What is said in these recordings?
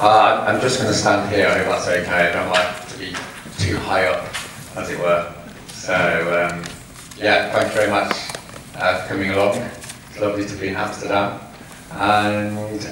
I'm just going to stand here, I hope that's okay. I don't like to be too high up, as it were. So, yeah, thank you very much for coming along. It's lovely to be in Amsterdam. And,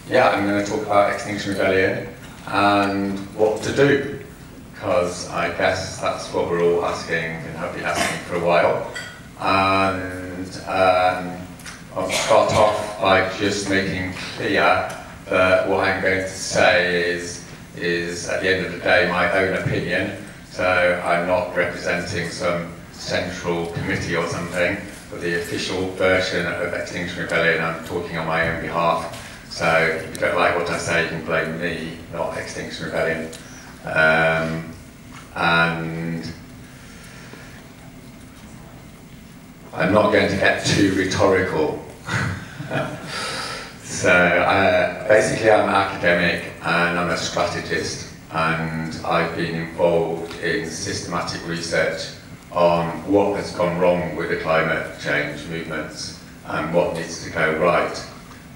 yeah, I'm going to talk about Extinction Rebellion and what to do, because I guess that's what we're all asking and have been asking for a while. And I'll start off by just making clear that what I'm going to say is at the end of the day my own opinion, so I'm not representing some central committee or something, but the official version of Extinction Rebellion, I'm talking on my own behalf. So if you don't like what I say, you can blame me, not Extinction Rebellion. And I'm not going to get too rhetorical. So basically I'm an academic and I'm a strategist, and I've been involved in systematic research on what has gone wrong with the climate change movements and what needs to go right.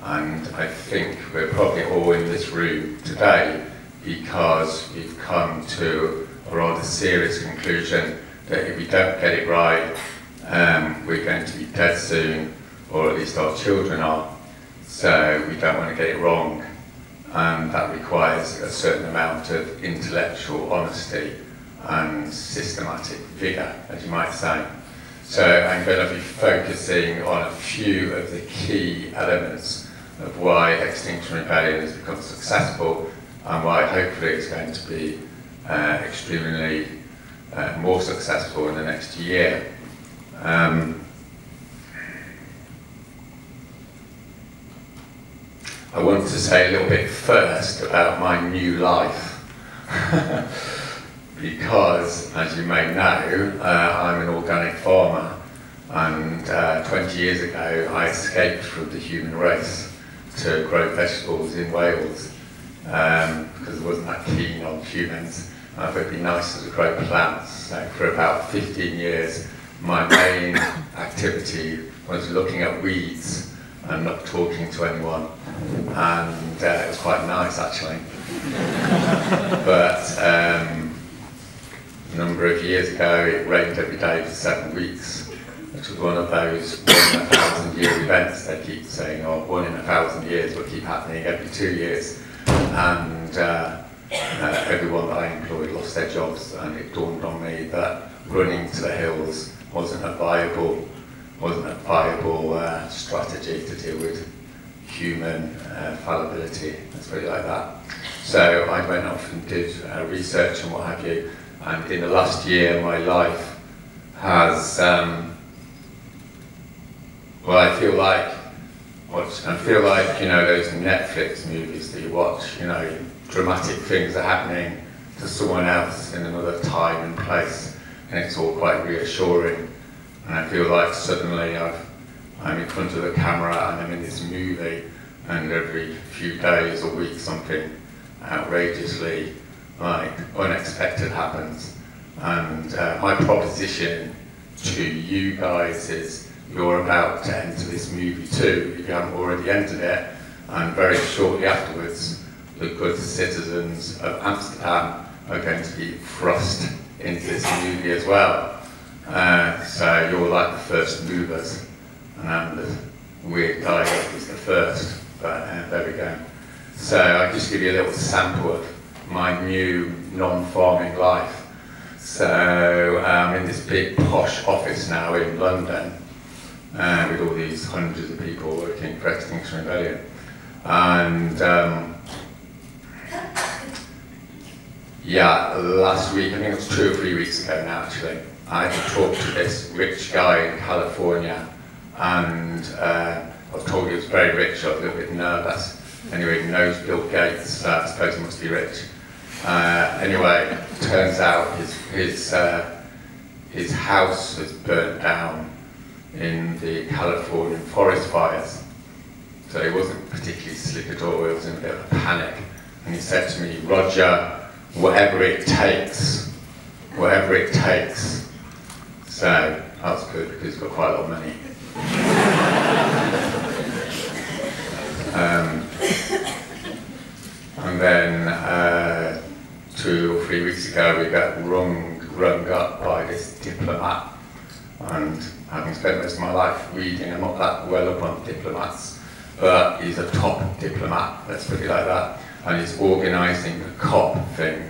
And I think we're probably all in this room today because we've come to a rather serious conclusion that if we don't get it right, we're going to be dead soon, or at least our children are. So we don't want to get it wrong, and that requires a certain amount of intellectual honesty and systematic vigour, as you might say. So I'm going to be focusing on a few of the key elements of why Extinction Rebellion has become successful and why hopefully it's going to be extremely more successful in the next year. I want to say a little bit first about my new life, because, as you may know, I'm an organic farmer, and 20 years ago I escaped from the human race to grow vegetables in Wales, because I wasn't that keen on humans. I thought it'd be nicer to grow plants. So for about 15 years, my main activity was looking at weeds and not talking to anyone, and it was quite nice actually. But a number of years ago it rained every day for 7 weeks, which was one of those 1 in 1,000 year events they keep saying, or 1 in 1,000 years will keep happening every 2 years. And everyone that I employed lost their jobs, and it dawned on me that running to the hills wasn't a viable strategy to deal with human fallibility, let's put it like that. So I went off and did research and what have you, and in the last year my life has, well, I feel like, you know, those Netflix movies that you watch, you know, dramatic things are happening to someone else in another time and place, and it's all quite reassuring. And I feel like suddenly I'm in front of the camera and I'm in this movie, and every few days or weeks something outrageously unexpected happens. And my proposition to you guys is you're about to enter this movie too, if you haven't already entered it, and very shortly afterwards the good citizens of Amsterdam are going to be thrust into this movie as well. So you're like the first movers, and I'm the weird guy that was the first, but there we go. So I'll just give you a little sample of my new non-farming life. So I'm in this big posh office now in London, with all these hundreds of people working for Extinction Rebellion. And yeah, last week, I think it was 2 or 3 weeks ago now actually, I had to talk to this rich guy in California, and I was told he was very rich. I was a little bit nervous. Anyway, he knows Bill Gates, so I suppose he must be rich. Anyway, turns out his house was burnt down in the Californian forest fires. So he wasn't particularly slick at all, he was in a bit of a panic. And he said to me, "Roger, whatever it takes, whatever it takes." So that was good because he's got quite a lot of money. ago we got rung up by this diplomat, and having spent most of my life reading, I'm not that well up on diplomats, but he's a top diplomat, let's put it like that, and he's organising the COP thing.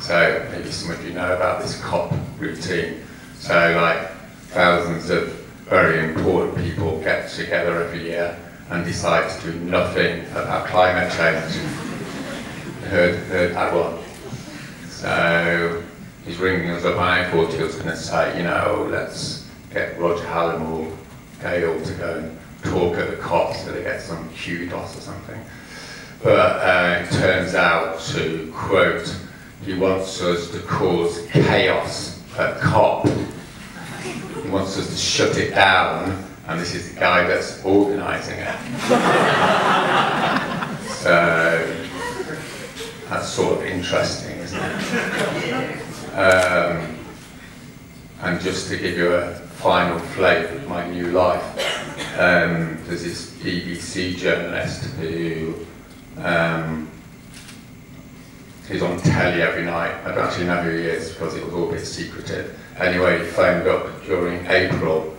So maybe some of you know about this COP routine. So like thousands of very important people get together every year and decide to do nothing about climate change. Heard that one. So he's ringing us up, and I thought he was going to say, you know, let's get Roger Hallam or Gale to go and talk at the COP so they get some kudos or something. But it turns out, to quote, he wants us to cause chaos at COP. He wants us to shut it down, and this is the guy that's organising it. So that's sort of interesting, isn't it? And just to give you a final flavour of my new life, there's this BBC journalist who he's on telly every night. I don't actually know who he is because it was all a bit secretive. Anyway, he phoned up during April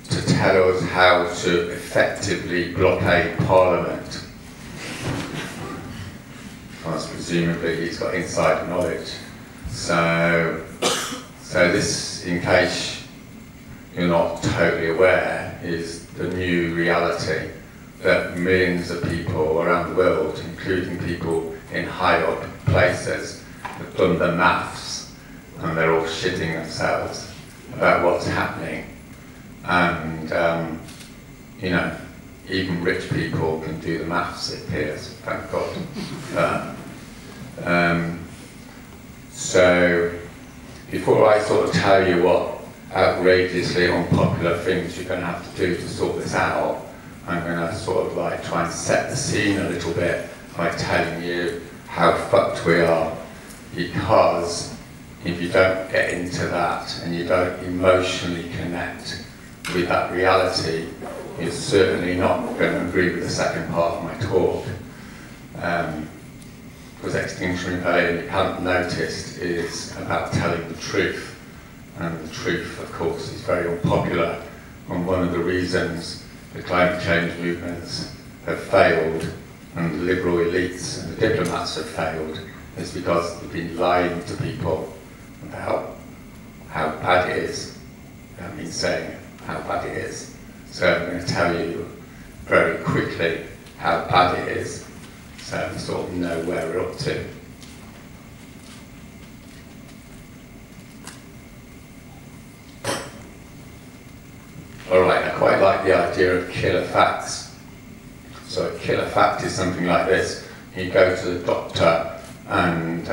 to tell us how to effectively blockade Parliament. Because presumably he's got insider knowledge. So this, in case you're not totally aware, is the new reality that millions of people around the world, including people in high up places, have done the maths, and they're all shitting themselves about what's happening. And you know, even rich people can do the maths, it appears, thank God. So before I sort of tell you what outrageously unpopular things you're going to have to do to sort this out, I'm going to sort of like try and set the scene a little bit by telling you how fucked we are. Because if you don't get into that and you don't emotionally connect with that reality, you're certainly not going to agree with the second part of my talk. Because Extinction Rebellion, if you haven't noticed, is about telling the truth. And the truth, of course, is very unpopular. And one of the reasons the climate change movements have failed, and the liberal elites and the diplomats have failed, is because they've been lying to people about how bad it is. They haven't been saying how bad it is. So I'm going to tell you very quickly how bad it is, so we sort of know where we're up to. Alright, I quite like the idea of killer facts. So a killer fact is something like this. You go to the doctor and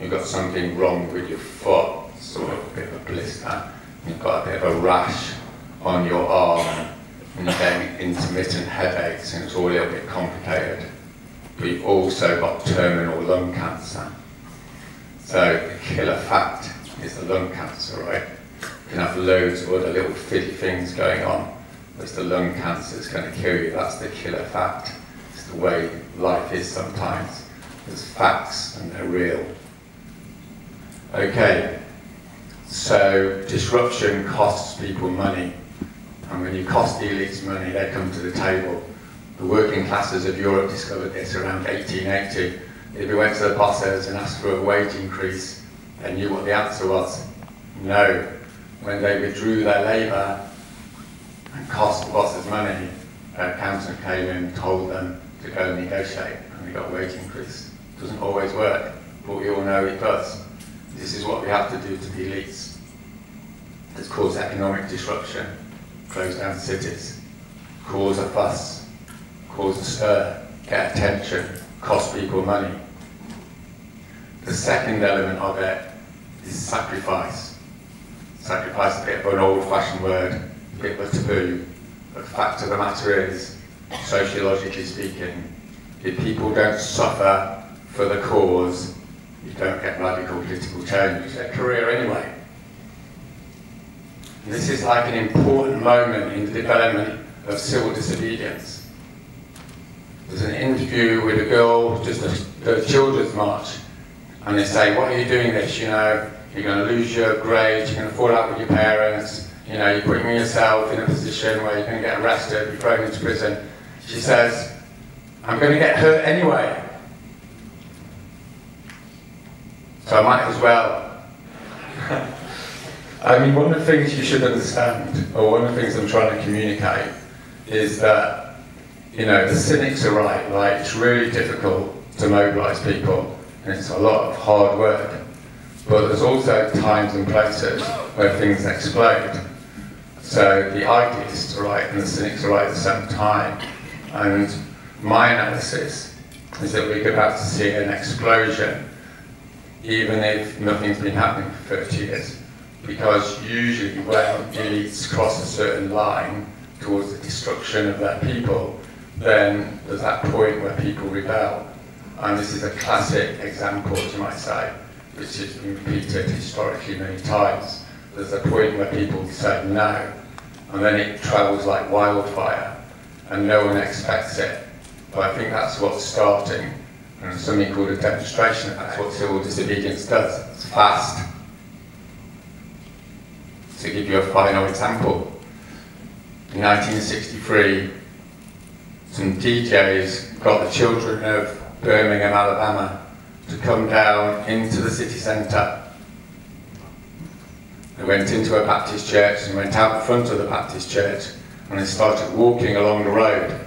you've got something wrong with your foot, sort of a bit of a blister, you've got a bit of a rash on your arm, and you're getting intermittent headaches, and it's all a little bit complicated. But you've also got terminal lung cancer. So the killer fact is the lung cancer, right? You can have loads of other little fiddly things going on, but it's the lung cancer that's going to kill you. That's the killer fact. It's the way life is sometimes. There's facts and they're real. Okay, so disruption costs people money. And when you cost the elites money, they come to the table. The working classes of Europe discovered this around 1880. If we went to the bosses and asked for a wage increase, they knew what the answer was. No. When they withdrew their labour and cost the bosses money, their accountant came in and told them to go and negotiate, and they got a wage increase. It doesn't always work, but we all know it does. This is what we have to do to the elites. It's cause economic disruption, close down cities, cause a fuss, cause a stir, get attention, cost people money. The second element of it is sacrifice. Sacrifice is a bit of an old-fashioned word, a bit of a taboo, but the fact of the matter is, sociologically speaking, if people don't suffer for the cause, you don't get radical political change. You get a career anyway. And this is like an important moment in the development of civil disobedience. There's an interview with a girl just at a children's march, And they say, why are you doing this? You know, you're going to lose your grades, you're going to fall out with your parents, you know, you're putting yourself in a position where you're going to get arrested, be thrown into prison. She says, I'm going to get hurt anyway. So I might as well. I mean, one of the things you should understand, or one of the things I'm trying to communicate, is that, you know, the cynics are right. Like, it's really difficult to mobilise people, and it's a lot of hard work. But there's also times and places where things explode. So the idealists are right and the cynics are right at the same time. And my analysis is that we're about to see an explosion, even if nothing's been happening for 30 years. Because usually when elites cross a certain line towards the destruction of their people, then there's that point where people rebel. And this is a classic example, you might say, which has been repeated historically many times. There's a point where people say no, and then it travels like wildfire, and no one expects it. But I think that's what's starting, and something called a demonstration effect. That's what civil disobedience does. It's fast. To give you a final example, in 1963, some DJs got the children of Birmingham, Alabama, to come down into the city centre. They went into a Baptist church and went out the front of the Baptist church, and they started walking along the road.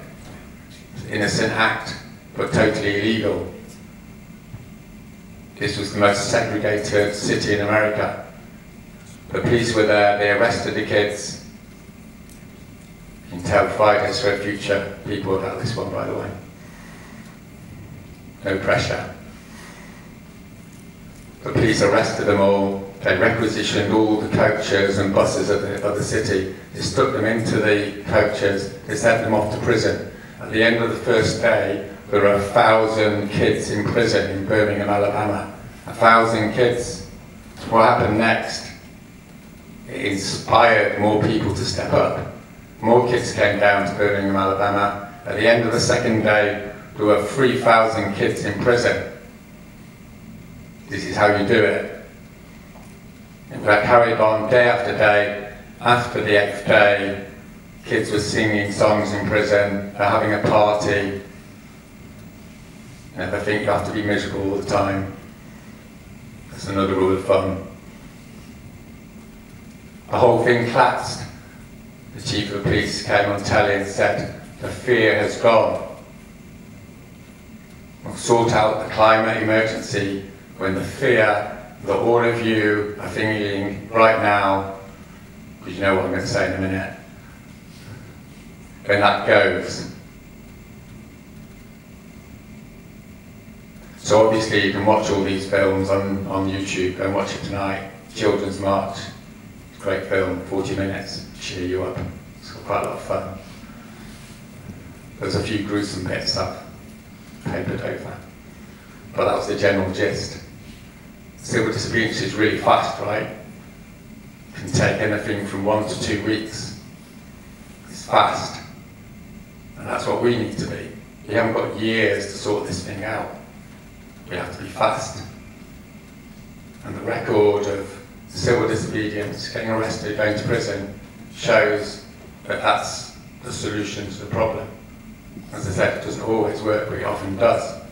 Innocent act, but totally illegal. This was the most segregated city in America. The police were there, they arrested the kids. You can tell Fridays for a Future people about this one, by the way. No pressure. The police arrested them all. They requisitioned all the coaches and buses of the city. They stuck them into the coaches. They sent them off to prison. At the end of the first day, there were 1,000 kids in prison in Birmingham, Alabama. 1,000 kids. What happened next? It inspired more people to step up. More kids came down to Birmingham, Alabama. At the end of the second day, there were 3,000 kids in prison. This is how you do it. And that carried on day after day. After the 8th day, kids were singing songs in prison, they're having a party. They think you have to be miserable all the time. That's another rule of thumb. The whole thing collapsed. The chief of police came on telly and said, the fear has gone. We'll sort out the climate emergency when the fear that all of you are feeling right now, because you know what I'm going to say in a minute, when that goes. So obviously you can watch all these films on YouTube. Go and watch it tonight. Children's March. Great film, 40 minutes, cheer you up. It's got quite a lot of fun. There's a few gruesome bits I've papered over. But that was the general gist. Civil disobedience is really fast, right? It can take anything from 1 to 2 weeks. It's fast. And that's what we need to be. We haven't got years to sort this thing out. We have to be fast. And the record of civil disobedience, getting arrested, going to prison, shows that that's the solution to the problem. As I said, it doesn't always work, but it often does.